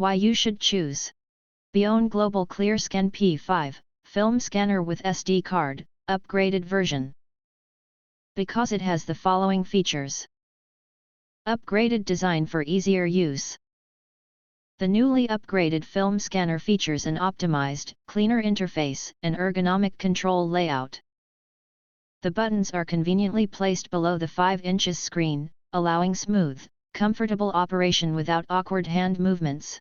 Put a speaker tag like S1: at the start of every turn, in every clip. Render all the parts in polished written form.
S1: Why you should choose BEONEGLOBAL ClearScan P5, film scanner with SD card, upgraded version. Because it has the following features. Upgraded design for easier use. The newly upgraded film scanner features an optimized, cleaner interface and ergonomic control layout. The buttons are conveniently placed below the 5 inches screen, allowing smooth, comfortable operation without awkward hand movements.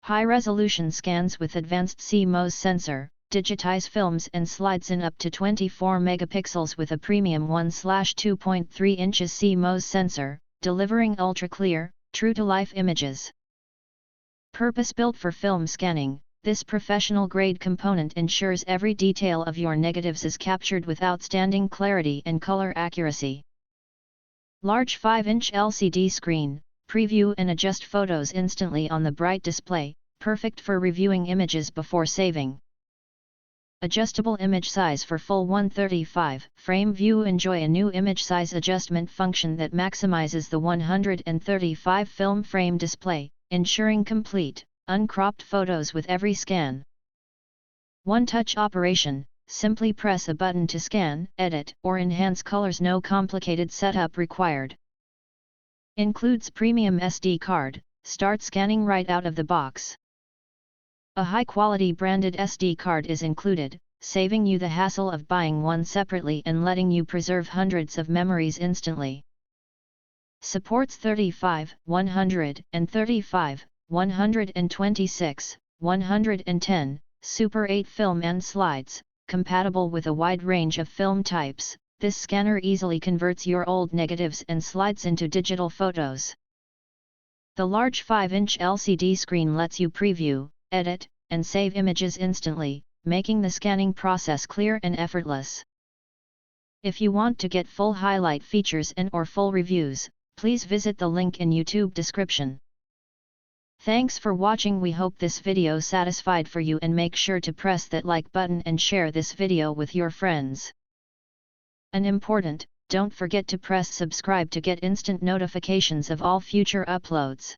S1: High-resolution scans with advanced CMOS sensor, digitize films and slides in up to 24 megapixels with a premium 1/2.3 inches CMOS sensor, delivering ultra-clear, true-to-life images. Purpose-built for film scanning, this professional-grade component ensures every detail of your negatives is captured with outstanding clarity and color accuracy. Large 5-inch LCD screen, preview and adjust photos instantly on the bright display, perfect for reviewing images before saving. Adjustable image size for full 135 frame view. Enjoy a new image size adjustment function that maximizes the 135 film frame display, ensuring complete, uncropped photos with every scan. One-touch operation, simply press a button to scan, edit, or enhance colors. No complicated setup required. Includes premium SD card, start scanning right out of the box. A high-quality branded SD card is included, saving you the hassle of buying one separately and letting you preserve hundreds of memories instantly. Supports 35, 135, 126, 110, Super 8 film and slides, compatible with a wide range of film types. This scanner easily converts your old negatives and slides into digital photos. The large 5-inch LCD screen lets you preview, edit, and save images instantly, making the scanning process clear and effortless. If you want to get full highlight features and/or full reviews, please visit the link in YouTube description. Thanks for watching. We hope this video satisfied for you, and make sure to press that like button and share this video with your friends. And important, don't forget to press subscribe to get instant notifications of all future uploads.